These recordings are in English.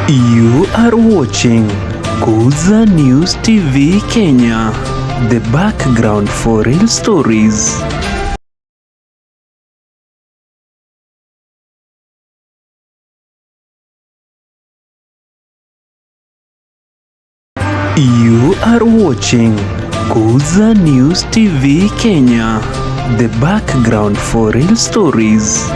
You are watching Kuza News TV Kenya, the background for real stories. You are watching Kuza News TV Kenya, the background for real stories.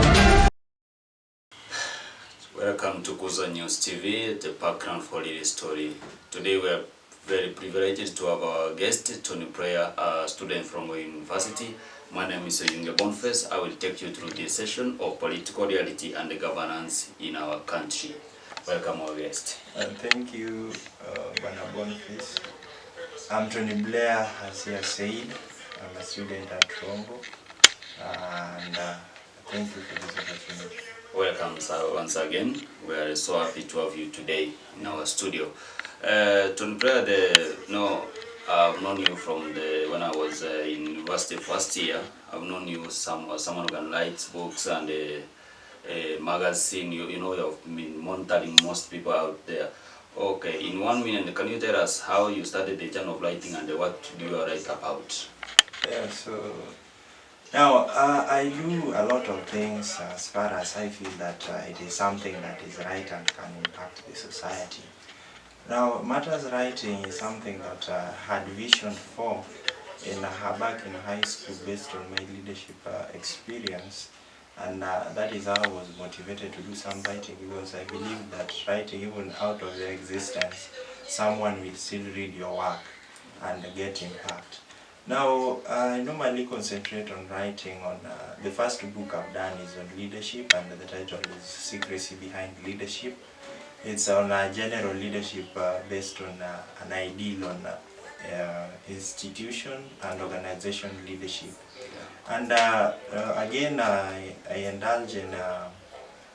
Welcome to Kuza News TV, the background for real story. Today we are very privileged to have our guest, Tony Prayer, a student from our university. My name is Oyunge Boniface. I will take you through this session of political reality and governance in our country. Welcome our guest. Thank you, Bwana Boniface. I'm Tony Blair, as he has said. I'm a student at Toronto, and thank you for this opportunity. Welcome, sir, once again. We are so happy to have you today in our studio. Tony Prayer, I've known you from when I was in university first year. I've known you someone who can write books and a magazine. You know you've been monitoring most people out there. Okay, in 1 minute, can you tell us how you started the journey of writing and what do you write about? Yeah, so now I do a lot of things as far as I feel that it is something that is right and can impact the society. Now, matters writing is something that had vision for back in high school based on my leadership experience, and that is how I was motivated to do some writing, because I believe that writing, even out of their existence, someone will still read your work and get impact. Now, I normally concentrate on writing on, the first book I've done is on leadership, and the title is Secrecy Behind Leadership. It's on general leadership based on an ideal on institution and organization leadership. And again, I indulge in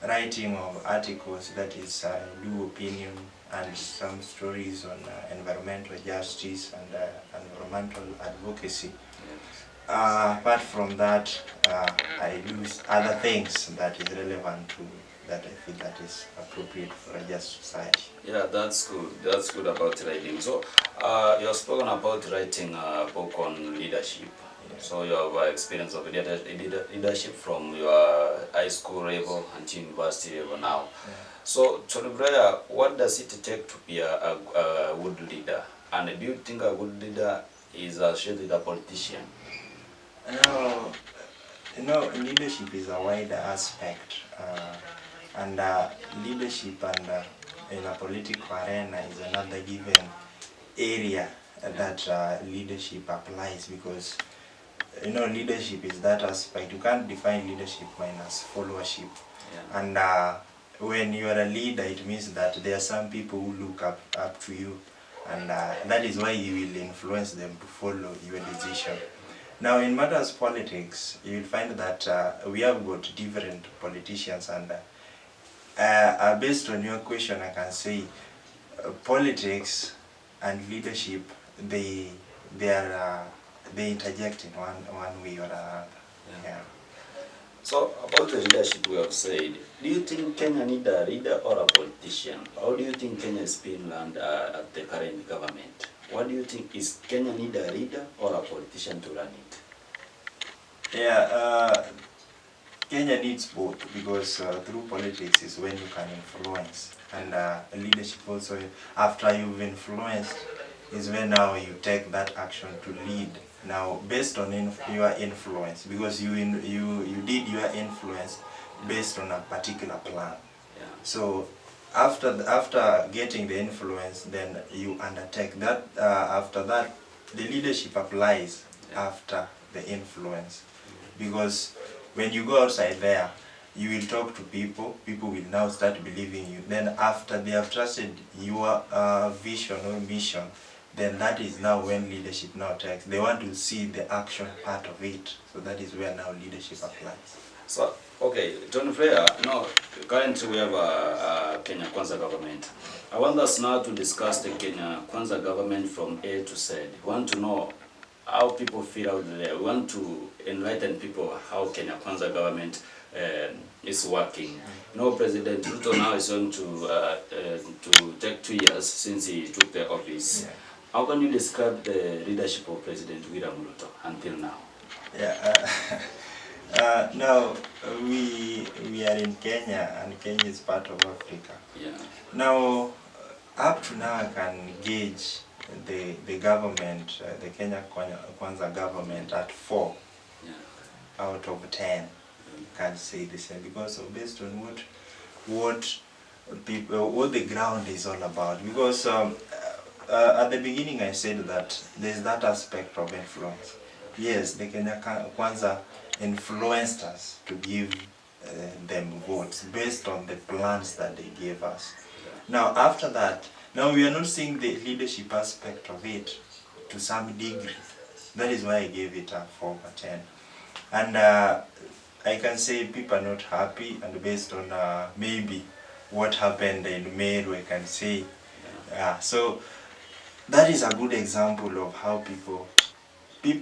writing of articles, that is, I do opinion and some stories on environmental justice and environmental advocacy. Apart from that, I do other things that is relevant to that I feel that is appropriate for a just society. Yeah, that's good. That's good about writing. So, you have spoken about writing a book on leadership. Yeah. So you have experience of leadership from your high school level until university level now. Yeah. So, Tony Blair, what does it take to be a good leader? And do you think a good leader is associated with a politician? Leadership is a wider aspect. And leadership and in a political arena is another given area that leadership applies, because leadership is that aspect. You can't define leadership minus followership. Yeah. And when you are a leader, it means that there are some people who look up to you, and that is why you will influence them to follow your decision. Now, in matters politics, you will find that we have got different politicians, and based on your question, I can say politics and leadership, they interject in one way or another. Yeah. Yeah. So about the leadership, we have said, do you think Kenya need a leader or a politician? How do you think Kenya is being run at the current government? What do you think, is Kenya need a leader or a politician to run it? Yeah. Kenya needs both, because through politics is when you can influence, and leadership also, after you've influenced, is when now you take that action to lead. Now, based on your influence, because you did your influence based on a particular plan. Yeah. So after getting the influence, then you undertake that. After that, the leadership applies. Yeah. After the influence, because when you go outside there, you will talk to people will now start believing you. Then after they have trusted your vision or mission, then that is now when leadership now takes. They want to see the action part of it. So that is where now leadership applies. So, okay, Tony Blair, currently we have a Kenya Kwanza government. I want us now to discuss the Kenya Kwanza government from A to Z. We want to know how people feel out there. We want to enlighten people how Kenya Kwanza government is working. President Ruto now is going to 2 years since he took the office. Yeah. How can you describe the leadership of President William Ruto until now? Yeah. Now we are in Kenya, and Kenya is part of Africa. Yeah. Now, up to now, I can gauge the government, the Kenya Kwanza government at 4 out of 10. Can't say the same because based on what the ground is all about. Because at the beginning I said that there's that aspect of influence. Yes, the Kenya Kwanza influenced us to give them votes based on the plans that they gave us. Now after that, now we are not seeing the leadership aspect of it to some degree. That is why I gave it a 4/10. And I can say people are not happy, and based on maybe what happened in Meru, I can say. So that is a good example of how people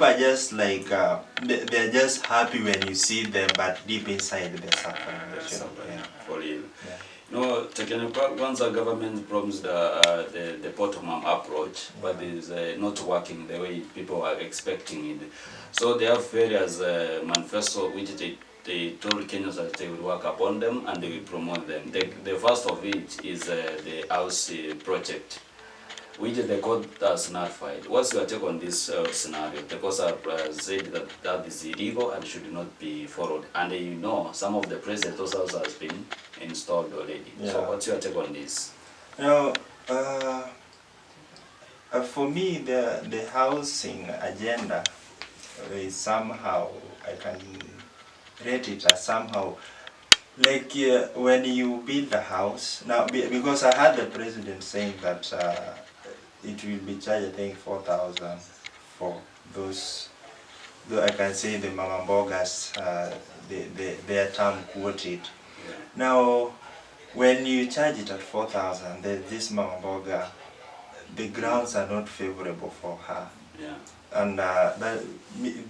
are just like, they're just happy when you see them, but deep inside they're suffering. For real. No, Kenya Kwanza government promised the bottom-up approach, but it's not working the way people are expecting it. So they have various manifesto which they told Kenyans that they will work upon them and they will promote them. The first of it is the house project, which the court has nullified. What's your take on this scenario? The court has said that that is illegal and should not be followed. And you know, some of the president's house has been installed already. Yeah. So what's your take on this? Now, for me, the housing agenda is somehow, I can rate it as somehow, like when you build a house, now because I had the president saying that it will be charged, I think, 4,000 for those, though I can say the mama mbogas, their term quoted. Yeah. Now, when you charge it at 4,000, this mama mboga, the grounds are not favorable for her. Yeah. And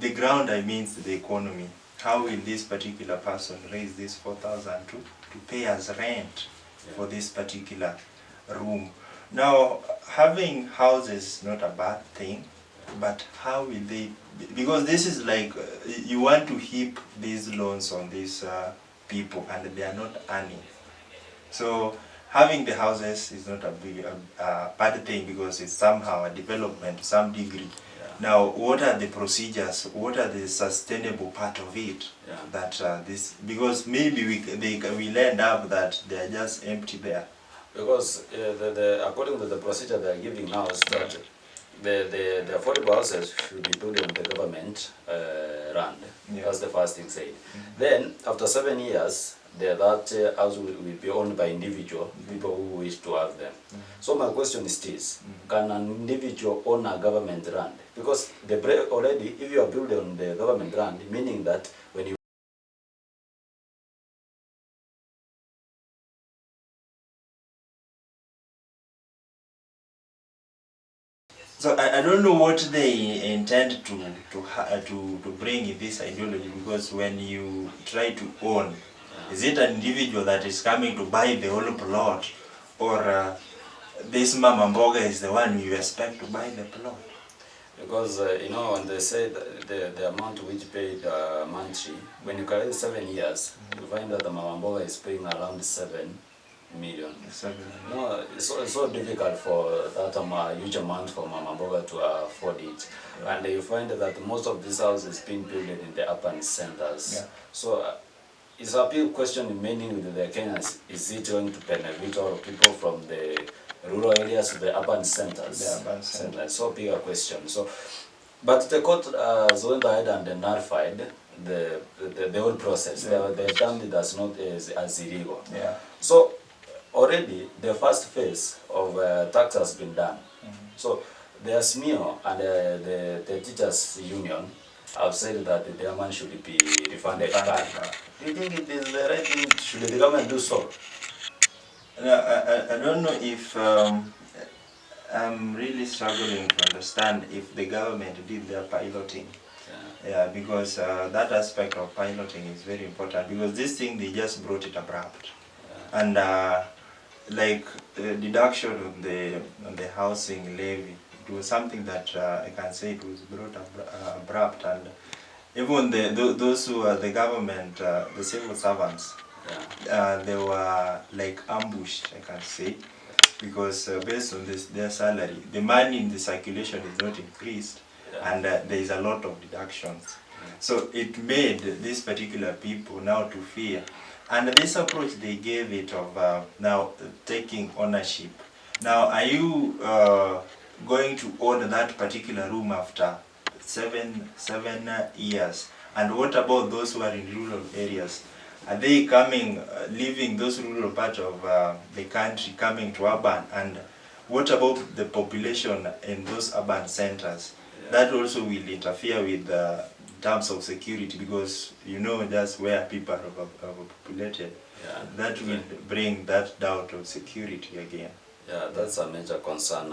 the ground, I means the economy. How will this particular person raise this 4,000 to pay as rent for this particular room? Now, having houses is not a bad thing, but how will they, because this is like, you want to heap these loans on these people and they are not earning. So having the houses is not a bad thing because it's somehow a development to some degree. Now, what are the procedures? What are the sustainable part of it? Yeah. That this, because maybe we'll end up that they are just empty there. Because according to the procedure they are giving now is that the affordable houses should be built on the government land. Yeah. That's the first thing said. Then after 7 years, that house will be owned by individual people who wish to have them. So my question is this: can an individual own a government land? Because already, if you are building on the government land, meaning that when you So I don't know what they intend to bring in this ideology, because when you try to own, is it an individual that is coming to buy the whole plot, or this mama mboga is the one you expect to buy the plot? Because you know, when they say the amount which paid monthly, when you calculate 7 years, you find that the mama mboga is paying around 7 million. No, it's so difficult for that huge amount for mama mboga to afford it. Yeah. And you find that most of these houses being built in the urban centers. Yeah. So it's a big question remaining with the Kenyans: is it going to benefit all people from the rural areas to the urban centers? The urban centers. So big a question. So, but the court went ahead and nullified the whole process. They termed it as not as illegal. Yeah. So already the first phase of tax has been done. So the SMEO and the teachers union have said that the amount should be refunded back. Do you think it is the right thing? Should the government do so? I don't know if I'm really struggling to understand if the government did their piloting. Yeah, because that aspect of piloting is very important, because this thing, they just brought it abrupt. And like deduction on the housing levy, it was something that I can say it was brought abrupt, and even those who are the government, the civil servants, they were like ambushed, I can say, because based on their salary, the money in the circulation is not increased, and there is a lot of deductions. So it made these particular people now to fear. And this approach they gave it of now taking ownership. Now, are you going to own that particular room after seven years? And what about those who are in rural areas? Are they coming, leaving those rural parts of the country, coming to urban? And what about the population in those urban centers? That also will interfere with terms of security, because you know that's where people are populated. That will bring that doubt of security again. Yeah, that's a major concern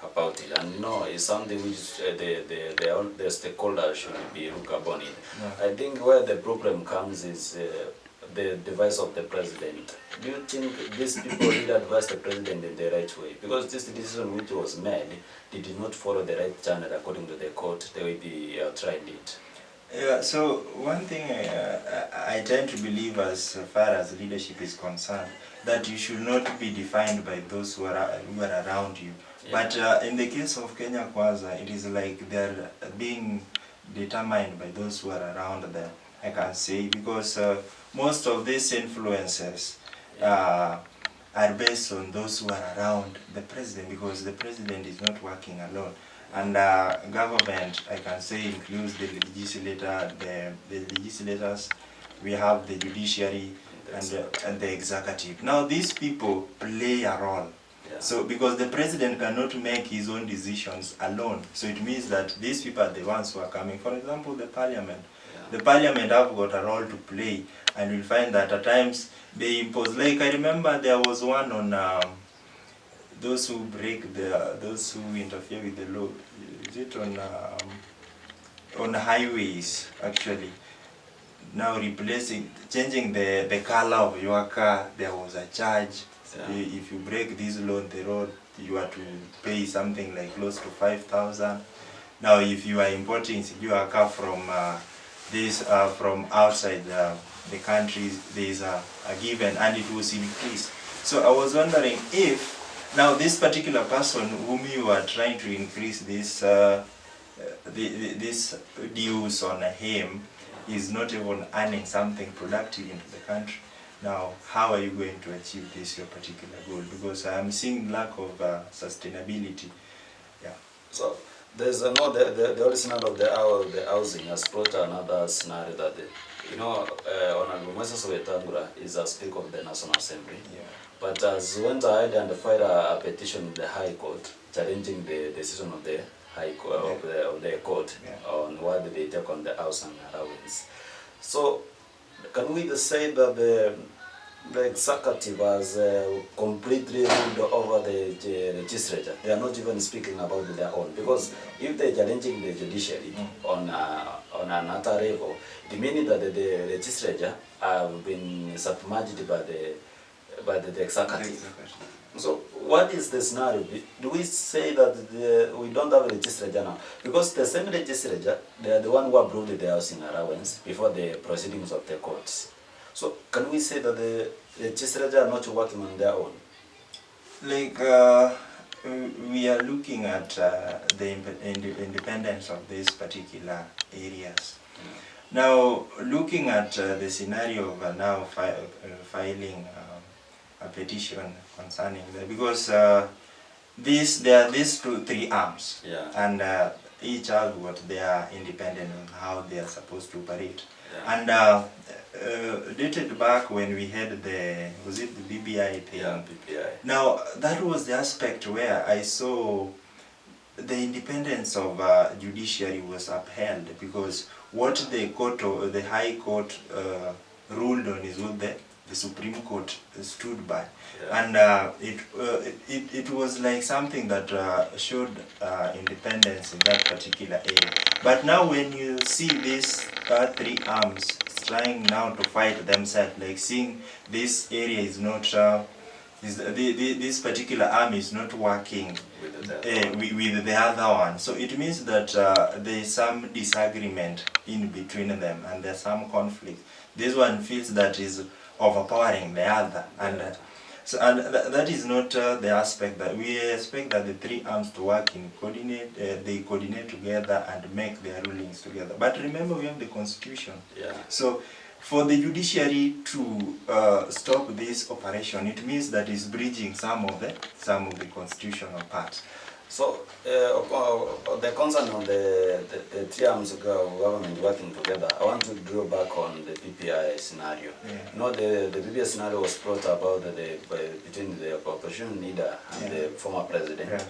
about it, and it's something which the stakeholders should be look upon it. I think where the problem comes is the device of the president. Do you think these people did advise the president in the right way? Because this decision which was made, they did not follow the right channel according to the court, the way they tried it. Yeah, so one thing I tend to believe as far as leadership is concerned, that you should not be defined by those who are around you. But in the case of Kenya Kwanza, it is like they're being determined by those who are around them, I can say, because most of these influences are based on those who are around the president, because the president is not working alone. And government, I can say, includes the legislator, the legislators, we have the judiciary, and the executive. Now these people play a role. So because the president cannot make his own decisions alone, so it means that these people are the ones who are coming. For example, the parliament. The parliament have got a role to play, and you'll find that at times they impose. Like I remember there was one on those who those who interfere with the law. Is it on highways actually? Now changing the color of your car, there was a charge. If you break this law on the road, you are to pay something like close to 5,000. Now, if you are importing your car from from outside the country, there is a given, and it was increased. So I was wondering if now this particular person whom you are trying to increase this this dues on him is not even earning something productive into the country. Now, how are you going to achieve this your particular goal? Because I am seeing lack of sustainability. Yeah. So there's the original of the housing has brought another scenario that Honorable Moses Wetangula is a Speaker of the National Assembly. Yeah. But as went ahead and filed a petition in the High Court challenging the decision of the High Court of the court on what they take on the housing allowance. So can we say that the executive has completely ruled over the legislature? They are not even speaking about their own, because if they're challenging the judiciary on another level, it means that the legislature have been submerged by the executive. So what is the scenario? Do we say that we don't have a legislature now? Because the same legislature, they are the one who approved the housing allowance before the proceedings of the courts. So can we say that the legislature are not working on their own? Like we are looking at the independence of these particular areas. Now, looking at the scenario of now filing a petition concerning that, because there are these three arms, and each have got their independent on how they are supposed to operate. And dated back when we had the BBI thing. BBI. Now that was the aspect where I saw the independence of judiciary was upheld, because what the court or the High Court ruled on is what the Supreme Court stood by, and it was like something that showed independence in that particular area. But now when you see these three arms trying now to fight themselves, like seeing this area is not this particular arm is not working with the other one. So it means that there is some disagreement in between them, and there's some conflict. This one feels that is overpowering the other, and that is not the aspect that we expect, that the three arms to work in coordinate. They coordinate together and make their rulings together. But remember, we have the constitution. Yeah. So for the judiciary to stop this operation, it means that it's breaching some of the constitutional parts. So the concern on the three arms of government working together, I want to draw back on the PPI scenario. Yeah. You know, the PPI scenario was brought about between the opposition leader and the former president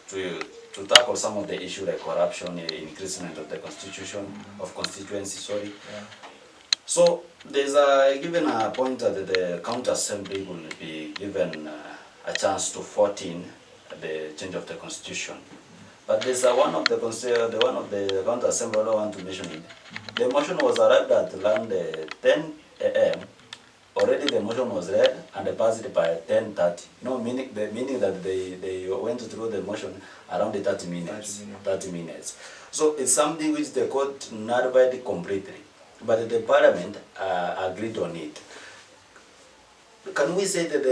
to tackle some of the issues like corruption, increasement of the constituency. Sorry. Yeah. So there's given a point that the county assembly will be given a chance to vote in the change of the constitution. But there's one of the county assembly, I don't want to mention it. The motion was arrived at around 10 a.m. Already the motion was read and passed by 10:30. No, meaning that they went through the motion around the 30 minutes. 30 minutes. So it's something which the court nullified completely, but the parliament agreed on it. Can we say that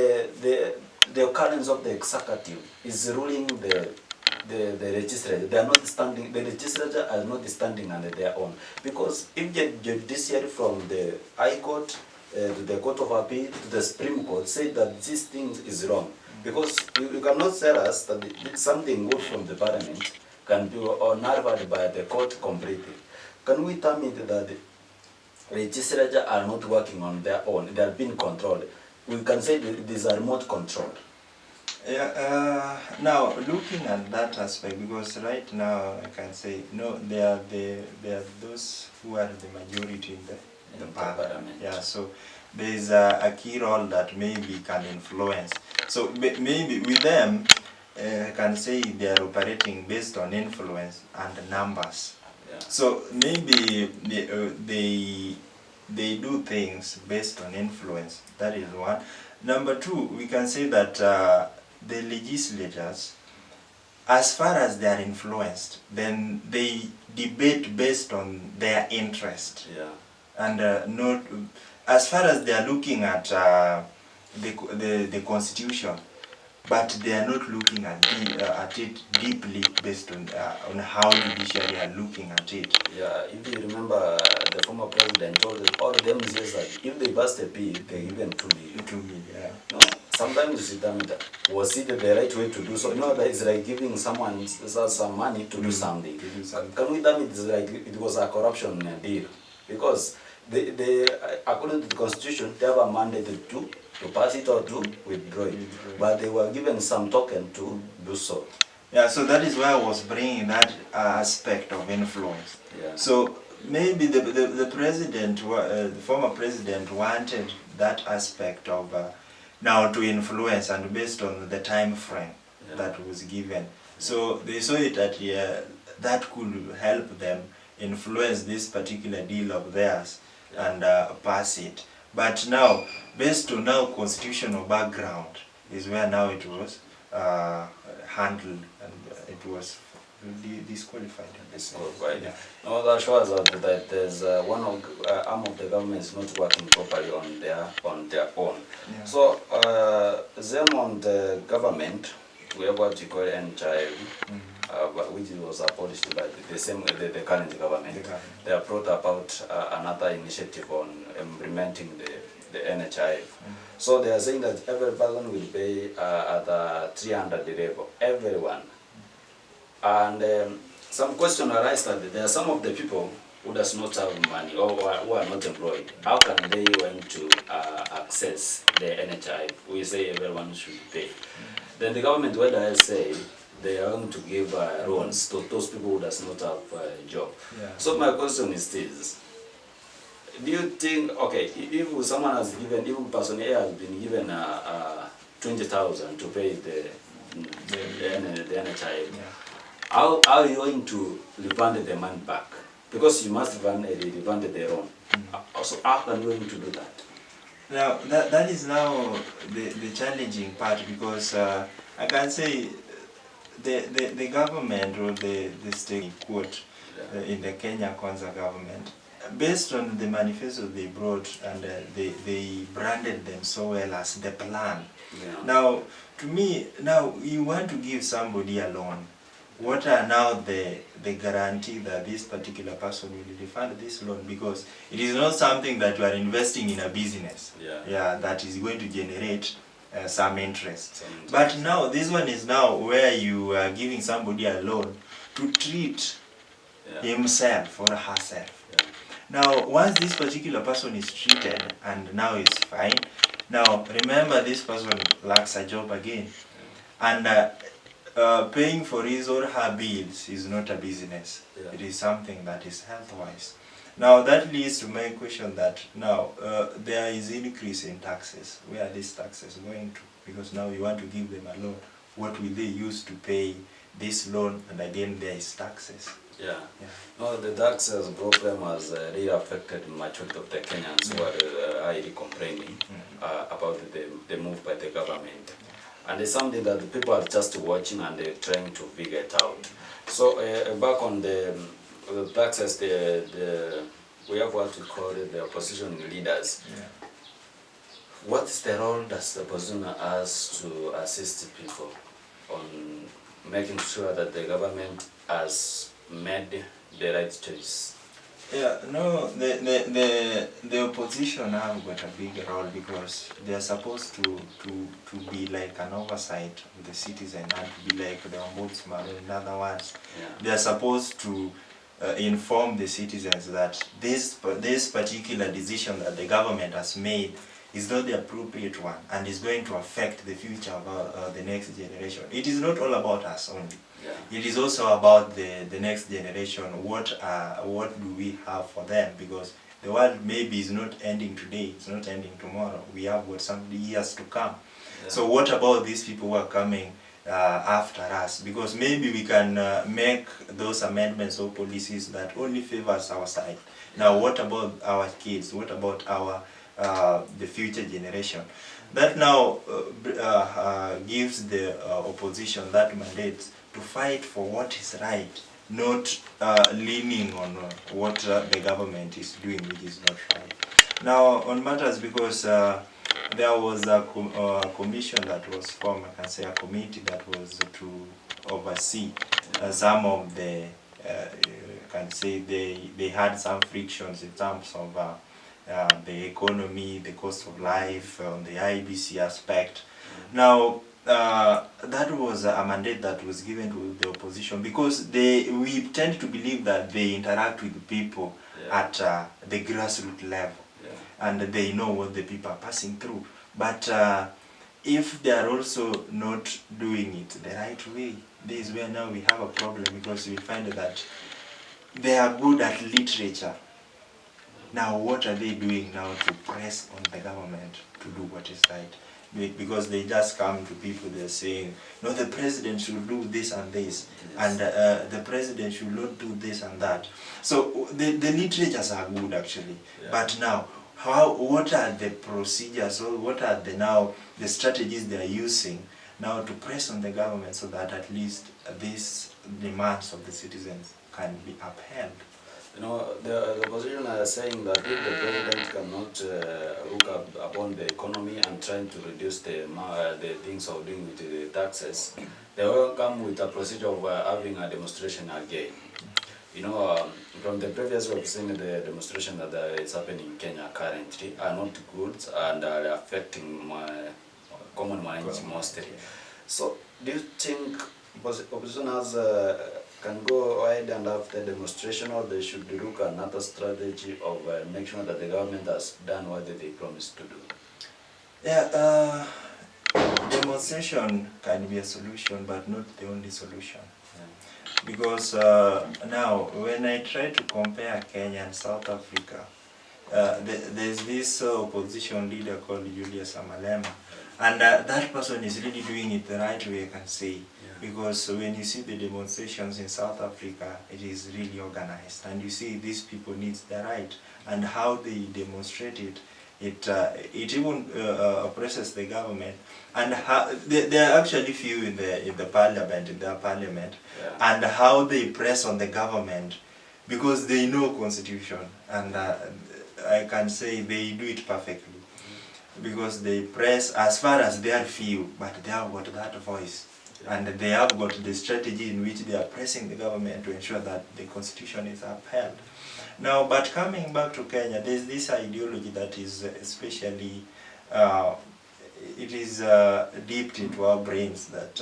the occurrence of the executive is ruling the legislature? They are not standing. The legislature are not standing under their own, because if the judiciary from the High Court to the Court of Appeal to the Supreme Court say that this thing is wrong, because you cannot tell us that something good from the parliament can be nullified by the court completely. Can we tell me that the legislature are not working on their own? They are being controlled. We can say that these are remote control. Yeah, now looking at that aspect, because right now I can say no, there are those who are the majority in the parliament. Yeah, so there is a key role that maybe can influence. So maybe with them, I can say they are operating based on influence and numbers. Yeah. So maybe they do things based on influence. That is one. Number two, we can say that the legislators, as far as they are influenced, then they debate based on their interest. Yeah. And not as far as they are looking at the constitution, but they are not looking at it deeply based on how judiciary are looking at it. Yeah, if you remember, the former president told all of them says that if they bust a bill, they give them 2 million. 2 million, yeah. No, sometimes you sit down, was it the right way to do so? You know, that is like giving someone some money to do something. Can we tell it like it was a corruption deal? Because according to the constitution, they have a mandate to pass it or to withdraw it. But they were given some token to do so. Yeah, so that is why I was bringing that aspect of influence. Yeah. So maybe the president, the former president, wanted that aspect of now to influence, and based on the time frame that was given. So they saw it that that could help them influence this particular deal of theirs and pass it. But now, based on now constitutional background, is where now it was handled and it was disqualified. Disqualified. Yeah. No, that shows that there's one arm of the government is not working properly on their own. Yeah. So, them on the government, we have what you call NHIF, which was abolished by the current government. They have brought about another initiative on implementing the NHIF. So they are saying that every person will pay at the 300 level, everyone. And some question arises that there are some of the people who does not have money or who are not employed. How can they want to access the NHIF? We say everyone should pay. Then the government, what I say, they are going to give loans to those people who does not have a job. Yeah. So my question is this. Do you think, okay, if someone has given, even person A has been given 20,000 to pay the NHIF, how are you going to refund the money back? Because you must refund the loan. So how are you going to do that? Now that is now the challenging part, because I can say the government or the state quote in the Kenya Kwanza government, based on the manifesto they brought, and they branded them so well as the plan. Yeah. Now, to me, now you want to give somebody a loan. What are now the guarantee that this particular person will refund this loan? Because it is not something that you are investing in a business. Yeah. That is going to generate some interest. But now this one is now where you are giving somebody a loan to treat himself or herself. Yeah. Now, once this particular person is treated and now is fine, now remember this person lacks a job again, and paying for his or her bills is not a business. Yeah. It is something that is health-wise. Now that leads to my question that now there is increase in taxes. Where are these taxes going to? Because now you want to give them a loan. What will they use to pay this loan? And again, there is taxes. Yeah. No, the taxes problem has really affected majority of the Kenyans who are highly complaining about the move by the government. And it's something that the people are just watching and they're trying to figure it out. So back on the taxes, we have what we call it the opposition leaders. Yeah. What is the role that the opposition has to assist people on making sure that the government has made the right choice? Yeah, no, the opposition have got a big role, because they are supposed to be like an oversight of the citizen, and to be like the ombudsman. In other words, they are supposed to inform the citizens that this particular decision that the government has made is not the appropriate one and is going to affect the future of the next generation. It is not all about us only. Yeah. It is also about the next generation. What do we have for them? Because the world maybe is not ending today, it's not ending tomorrow. We have what, some years to come. Yeah. So what about these people who are coming after us? Because maybe we can make those amendments or policies that only favors our side. Now what about our kids? What about our the future generation? That now gives the opposition that mandate to fight for what is right, not leaning on what the government is doing, which is not right. Now on matters, because there was a commission that was formed, I can say a committee that was to oversee some of the, can say they had some frictions in terms of the economy, the cost of life, the IBC aspect. Now, that was a mandate that was given to the opposition, because we tend to believe that they interact with people at the grassroots level, and they know what the people are passing through. But if they are also not doing it the right way, this is where now we have a problem, because we find that they are good at literature. Now what are they doing now to press on the government to do what is right? Because they just come to people, they're saying, no, the president should do this and this, and the president should not do this and that. So the literatures are good actually, but now what are the procedures, or what are the strategies they are using now to press on the government so that at least these demands of the citizens can be upheld? You know, the opposition are saying that if the president cannot look upon the economy and trying to reduce the things of doing with the taxes, they will come with a procedure of having a demonstration again. You know, from the previous we've seen the demonstration that is happening in Kenya currently are not good and are affecting common man mostly. So, do you think opposition has can go ahead and have the demonstration, or they should look at another strategy of make sure that the government has done what they promised to do? Yeah, demonstration can be a solution, but not the only solution. Because now, when I try to compare Kenya and South Africa, there's this opposition leader called Julius Malema, and that person is really doing it the right way, I can say. Because when you see the demonstrations in South Africa, it is really organized, and you see these people need the right, and how they demonstrate it it even oppresses the government, and how there are actually few in the parliament, in their parliament, and how they press on the government because they know constitution, and I can say they do it perfectly because they press as far as they are few, but they have got that voice. And they have got the strategy in which they are pressing the government to ensure that the constitution is upheld. Now, but coming back to Kenya, there's this ideology that is especially, it is dipped into our brains that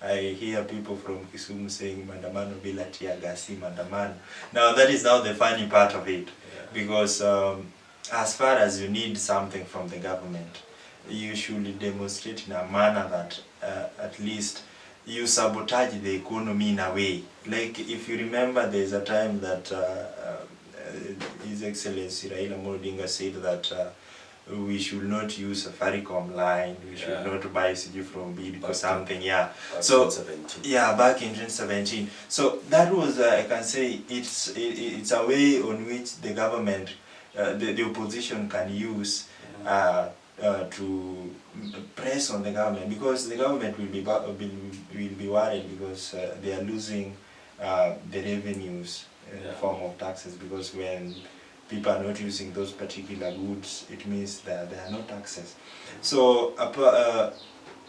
I hear people from Kisumu saying mandamano bila tear gas si mandamano. Now that is now the funny part of it, because as far as you need something from the government, you should demonstrate in a manner that at least you sabotage the economy in a way. Like if you remember, there's a time that His Excellency Raila Amolo Odinga said that we should not use Safaricom line, we should not buy CG from Bid or something, So, back in 2017. So that was, I can say, it's a way on which the government, the opposition can use to press on the government, because the government will be worried because they are losing the revenues in the form of taxes, because when people are not using those particular goods, it means that there are no taxes. So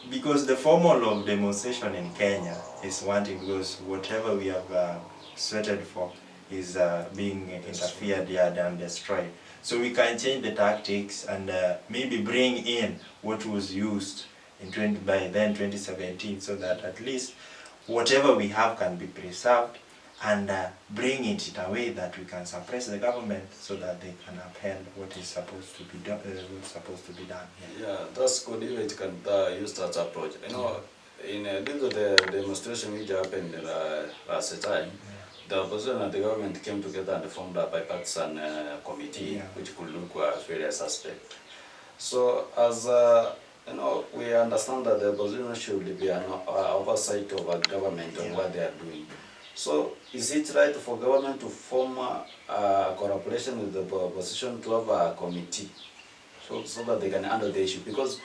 because the formal of demonstration in Kenya is one thing, because whatever we have sweated for is being interfered and destroyed. So we can change the tactics and maybe bring in what was used in by then 2017, so that at least whatever we have can be preserved, and bring it in a way that we can suppress the government so that they can uphold what is supposed to be done. Yeah, that's good if it can use that approach. You know, in due to the demonstration which happened last time, the opposition and the government came together and formed a bipartisan committee which could look at various aspects. So as you know, we understand that the opposition should be an oversight of a government on what they are doing. So is it right for government to form a cooperation with the opposition to have a committee so that they can handle the issue? Because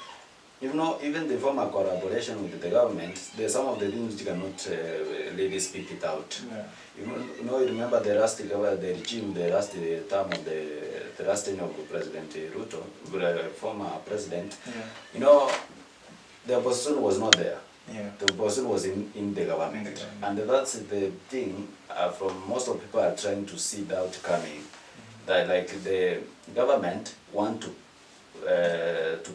you know, even the form a collaboration with the government, there's some of the things which cannot really speak it out. You know, remember the last the regime, the last term of the last tenure of President Ruto, the former president. You know, the opposition was not there. The opposition was in the government, and that's the thing. From most of people are trying to see that coming, that like the government want to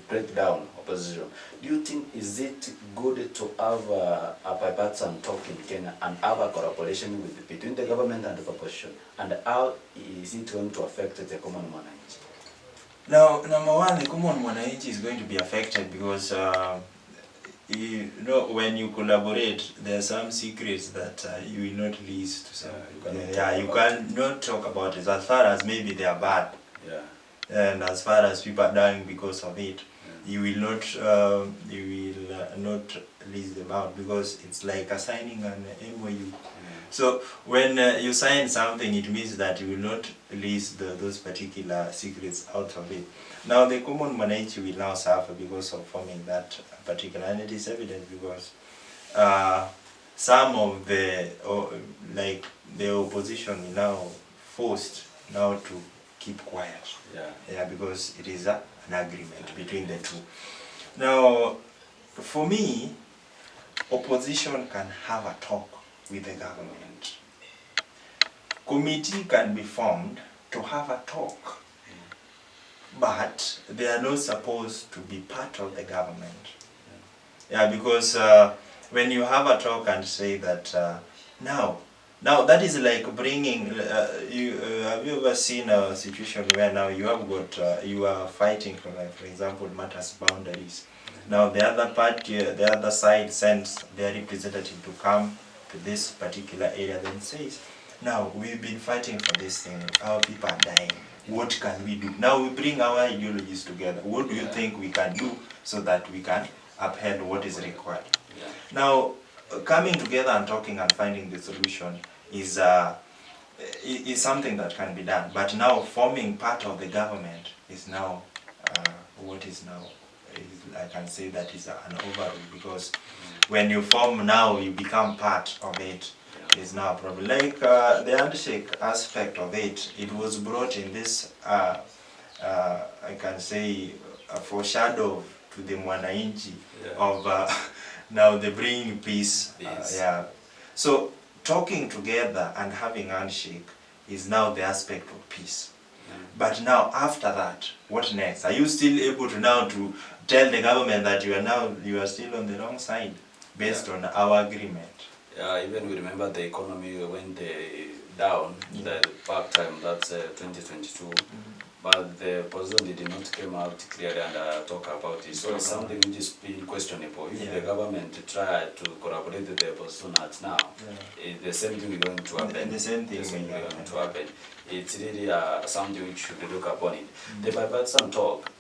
break down opposition. Do you think is it good to have a bipartisan talk in Kenya and have a collaboration between the government and the opposition? And how is it going to affect the common mwananchi? Now, number one, the common mwananchi is going to be affected because you know, when you collaborate, there are some secrets that you will not release to some. You cannot talk about it as far as maybe they are bad. And as far as people are dying because of it, you will not release them out, because it's like assigning an MOU. So when you sign something, it means that you will not release those particular secrets out of it. Now the common mwananchi will now suffer because of forming that particular, and it is evident because some of the like the opposition is now forced now to keep quiet. Because it is an agreement between the two. Now, for me, opposition can have a talk with the government. Committee can be formed to have a talk, but they are not supposed to be part of the government. Because when you have a talk and say that now that is like bringing, have you ever seen a situation where now you have got, you are fighting for example, matters boundaries. Now the other party, the other side sends their representative to come to this particular area, then says, now we've been fighting for this thing, our people are dying, what can we do? Now we bring our ideologies together, what do you think we can do so that we can uphold what is required? Now, coming together and talking and finding the solution is something that can be done. But now forming part of the government is now what is now. I can say that is an overrule, because when you form now, you become part of it. Is now a problem. Like the handshake aspect of it, it was brought in this, I can say, a foreshadow to the Mwananchi of now they bring peace. Yeah. So talking together and having handshake is now the aspect of peace. But now after that, what next? Are you still able to now to tell the government that you are still on the wrong side based on our agreement? Even we remember the economy went down the back time, that's 2022. But the president did not come out clearly and talk about it. So it's something which is being questionable. If the government try to collaborate with the opposition at now, the same thing is going to happen. The same thing is going to happen. It's really something which should look upon it. The bipartisan talk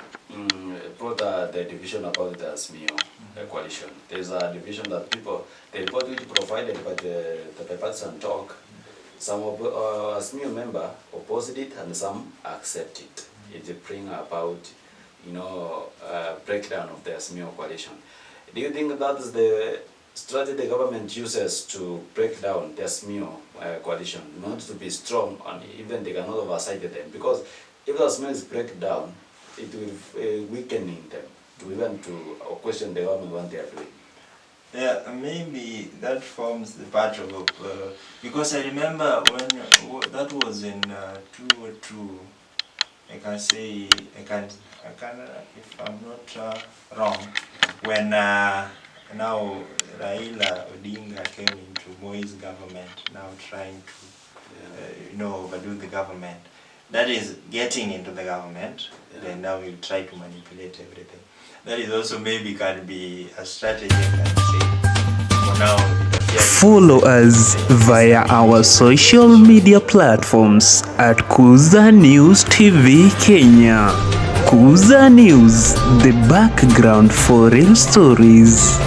brought the division about the ASMIO coalition. There's a division that the report which provided by the bipartisan talk, some of ASMIO member opposed it and some accept it. It brings about, breakdown of the ASMIO coalition. Do you think that is the strategy the government uses to break down the ASMIO coalition, not to be strong, and even they cannot oversight them? Because if the ASMIO is break down, it will weakening them to even to question the government what they are doing. Yeah, maybe that forms the part of because I remember when that was in 2002. I can say I can if I'm not wrong, when now Raila Odinga came into Moi's government, now trying to overdo the government. That is getting into the government. Then now we'll try to manipulate everything. That is also maybe can be a strategy, I can say. For now, follow us via our social media platforms at Kuza News TV Kenya. Kuza News, the background for real stories.